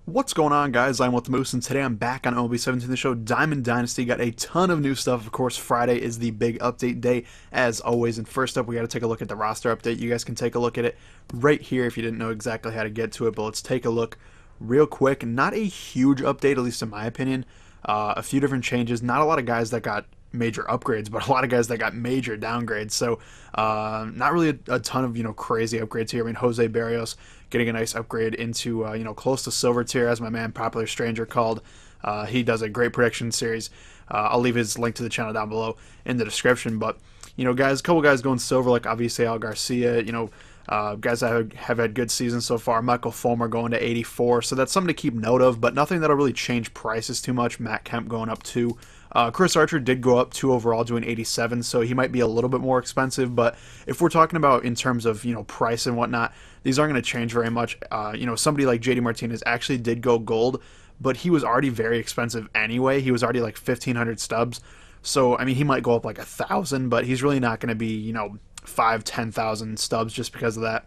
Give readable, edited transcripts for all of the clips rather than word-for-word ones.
What's going on, guys? I'm with the Moose, and today I'm back on MLB 17, the show Diamond Dynasty. Got a ton of new stuff. Of course, Friday is the big update day, as always. And first up, we got to take a look at the roster update. You guys can take a look at it right here if you didn't know exactly how to get to it. But let's take a look real quick. Not a huge update, at least in my opinion. A few different changes. Not a lot of guys that got major upgrades, but a lot of guys that got major downgrades. So not really a ton of crazy upgrades here. I mean, Jose Berrios getting a nice upgrade into close to silver tier, as my man Popular Stranger called. He does a great prediction series. I'll leave his link to the channel down below in the description. But guys, a couple guys going silver, like obviously Al Garcia. Guys that have had good seasons so far. Michael Fulmer going to 84, so that's something to keep note of, but nothing that'll really change prices too much. Matt Kemp going up 2. Chris Archer did go up 2 overall, doing 87, so he might be a little bit more expensive. But if we're talking about in terms of price and whatnot, these aren't going to change very much. Somebody like JD Martinez actually did go gold, but he was already very expensive anyway. He was already like 1,500 stubs, so I mean he might go up like 1,000, but he's really not going to be 5-10,000 stubs just because of that.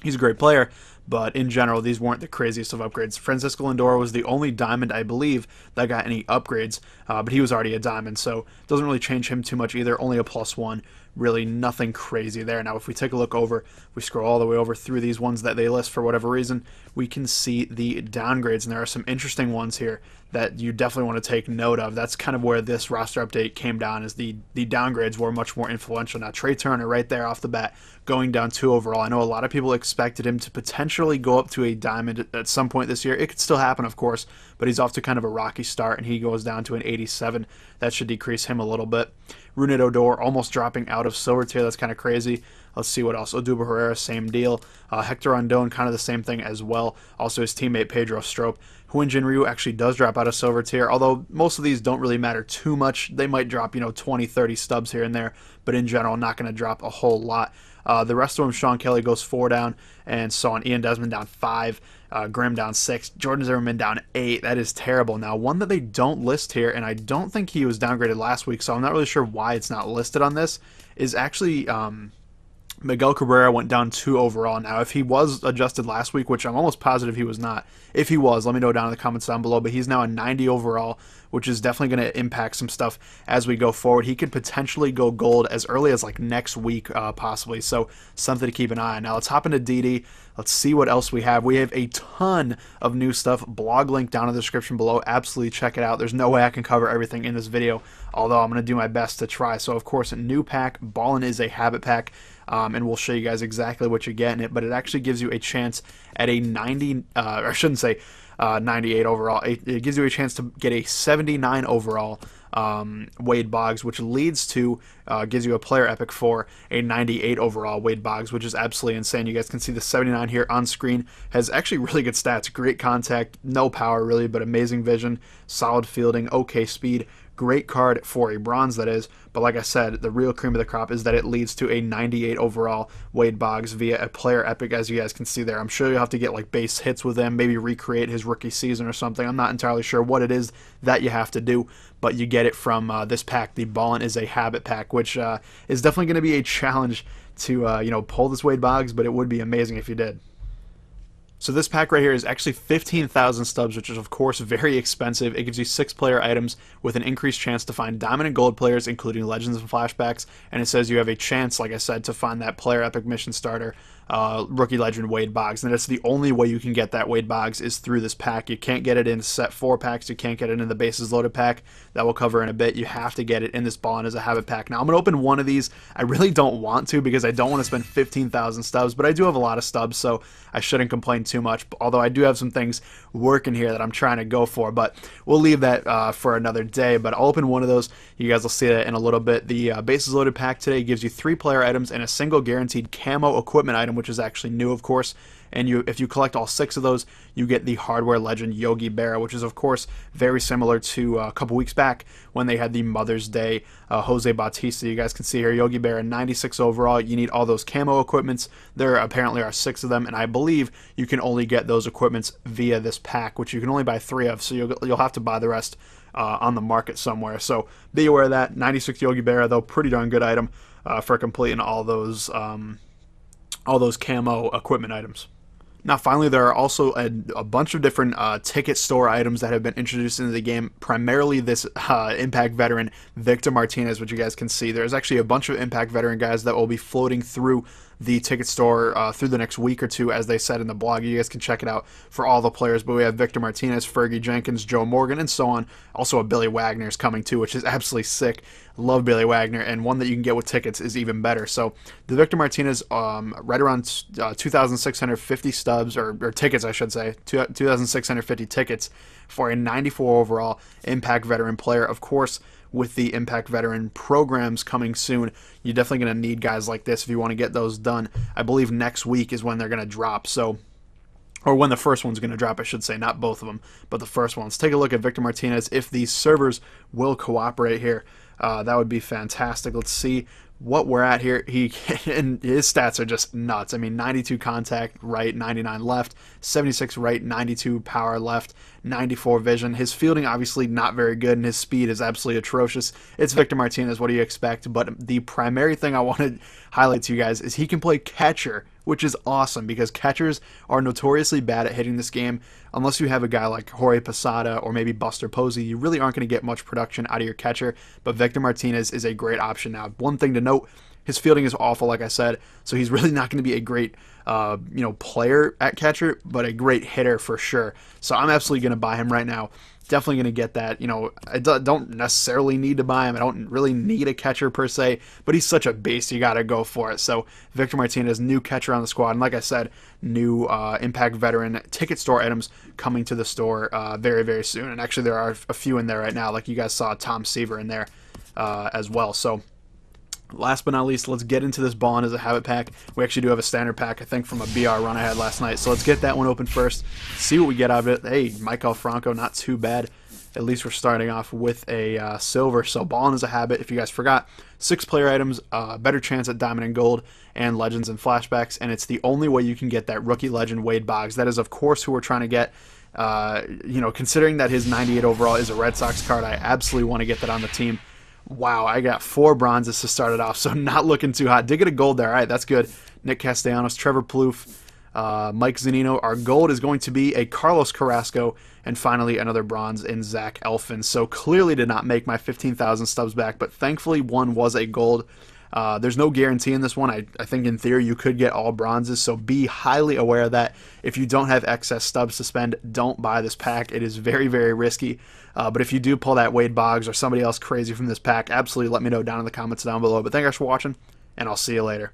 He's a great player, but in general, these weren't the craziest of upgrades. Francisco Lindor was the only diamond, I believe, that got any upgrades, but he was already a diamond, so it doesn't really change him too much either. Only a +1, really nothing crazy there. Now, if we take a look over, we scroll all the way over through these ones that they list for whatever reason, we can see the downgrades, and there are some interesting ones here that you definitely want to take note of. That's kind of where this roster update came down, is the downgrades were much more influential. Now, Trey Turner right there off the bat, going down 2 overall. I know a lot of people expected him to potentially go up to a diamond at some point this year. It could still happen, of course, but he's off to kind of a rocky start, and he goes down to an 87. That should decrease him a little bit. Rougned Odor almost dropping out of silver tier. That's kind of crazy. Let's see what else. Odubel Herrera, same deal. Hector Rondon, kind of the same thing as well. Also his teammate Pedro Strop. Hyun-Jin Ryu actually does drop out of silver tier, although most of these don't really matter too much. They might drop 20, 30 stubs here and there, but in general, not going to drop a whole lot. The rest of them, Sean Kelly goes 4 down, and so on. Ian Desmond down 5, Grimm down 6, Jordan Zimmerman down 8. That is terrible. Now, one that they don't list here, and I don't think he was downgraded last week, so I'm not really sure why it's not listed on this, is actually Miguel Cabrera went down 2 overall. Now, if he was adjusted last week, which I'm almost positive he was not, if he was, let me know down in the comments down below, but he's now a 90 overall, which is definitely going to impact some stuff as we go forward. He could potentially go gold as early as like next week, possibly, so something to keep an eye on. Now, let's hop into DD. Let's see what else we have. We have a ton of new stuff. Blog link down in the description below. Absolutely check it out. There's no way I can cover everything in this video, although I'm going to do my best to try. So, of course, a new pack. Ballin is a habit pack. And we'll show you guys exactly what you get in it, but it actually gives you a chance at a 90, or I shouldn't say 98 overall. It gives you a chance to get a 79 overall Wade Boggs, which leads to, gives you a player epic for a 98 overall Wade Boggs, which is absolutely insane. You guys can see the 79 here on screen. Has actually really good stats, great contact, no power really, but amazing vision, solid fielding, okay speed. Great card for a bronze, that is, but like I said, the real cream of the crop is that it leads to a 98 overall Wade Boggs via a player epic, as you guys can see there. I'm sure you'll have to get like base hits with him, maybe recreate his rookie season or something. I'm not entirely sure what it is that you have to do, but you get it from this pack. The Ballin is a habit pack, which is definitely going to be a challenge to pull this Wade Boggs, but it would be amazing if you did. So this pack right here is actually 15,000 stubs, which is of course very expensive. It gives you 6 player items with an increased chance to find diamond and gold players, including legends and flashbacks. And it says you have a chance, like I said, to find that player epic mission starter, rookie legend Wade Boggs. And that's the only way you can get that Wade Boggs is through this pack. You can't get it in set 4 packs. You can't get it in the bases loaded pack. That we'll cover in a bit. You have to get it in this Ballin as a habit pack. Now I'm gonna open one of these. I really don't want to because I don't want to spend 15,000 stubs, but I do have a lot of stubs, so I shouldn't complain too much. Although I do have some things working here that I'm trying to go for, but we'll leave that for another day. But I'll open one of those. You guys will see that in a little bit. The bases loaded pack today gives you 3 player items and a single guaranteed camo equipment item, which is actually new, of course. And if you collect all 6 of those, you get the hardware legend Yogi Berra, which is of course very similar to a couple weeks back when they had the Mother's Day Jose Bautista. You guys can see here Yogi Berra 96 overall. You need all those camo equipments. There apparently are 6 of them, and I believe you can only get those equipments via this pack, which you can only buy 3 of, so you'll have to buy the rest on the market somewhere. So be aware of that. 96 Yogi Berra, though, pretty darn good item for completing all those camo equipment items. Now, finally, there are also a bunch of different ticket store items that have been introduced into the game. Primarily, this Impact veteran Victor Martinez, which you guys can see. There's actually a bunch of Impact veteran guys that will be floating through the ticket store through the next week or two, as they said in the blog. You guys can check it out for all the players. But we have Victor Martinez, Fergie Jenkins, Joe Morgan, and so on. Also, a Billy Wagner is coming too, which is absolutely sick. Love Billy Wagner, and one that you can get with tickets is even better. So the Victor Martinez, right around 2,650 stubs, or tickets, I should say, 2,650 tickets for a 94 overall Impact veteran player. Of course, with the Impact veteran programs coming soon, you're definitely going to need guys like this if you want to get those done. I believe next week is when they're going to drop. So, or when the first one's going to drop, I should say, not both of them, but the first one. Let's take a look at Victor Martinez. If these servers will cooperate here, that would be fantastic. Let's see what we're at here. And his stats are just nuts. I mean, 92 contact right, 99 left, 76 right, 92 power left, 94 vision. His fielding obviously not very good, and his speed is absolutely atrocious. It's Victor Martinez. What do you expect? But the primary thing I want to highlight to you guys is he can play catcher, which is awesome because catchers are notoriously bad at hitting this game. Unless you have a guy like Jorge Posada or maybe Buster Posey, you really aren't going to get much production out of your catcher. But Victor Martinez is a great option now. One thing to note, his fielding is awful, like I said, so he's really not going to be a great player at catcher, but a great hitter for sure. So I'm absolutely going to buy him right now. Definitely going to get that. I don't necessarily need to buy him. I don't really need a catcher per se, but he's such a beast. You got to go for it. So Victor Martinez, new catcher on the squad. And like I said, new Impact veteran ticket store items coming to the store very, very soon. And actually there are a few in there right now. Like you guys saw Tom Seaver in there as well. So last but not least, let's get into this Ballin' as a Habit pack. We actually do have a standard pack, I think, from a BR run I had last night. So let's get that one open first, see what we get out of it. Hey, Michael Franco, not too bad. At least we're starting off with a silver. So Ballin' as a Habit, if you guys forgot, 6 player items, better chance at Diamond and Gold, and Legends and Flashbacks. And it's the only way you can get that rookie legend Wade Boggs. That is, of course, who we're trying to get. Considering that his 98 overall is a Red Sox card, I absolutely want to get that on the team. Wow, I got 4 bronzes to start it off, so not looking too hot. Did get a gold there. All right, that's good. Nick Castellanos, Trevor Plouffe, Mike Zunino. Our gold is going to be a Carlos Carrasco, and finally another bronze in Zach Elfin. So clearly did not make my 15,000 stubs back, but thankfully one was a gold. There's no guarantee in this one. I think in theory you could get all bronzes, so be highly aware of that. If you don't have excess stubs to spend, don't buy this pack. It is very, very risky. But if you do pull that Wade Boggs or somebody else crazy from this pack, absolutely let me know down in the comments down below. But thank you guys for watching, and I'll see you later.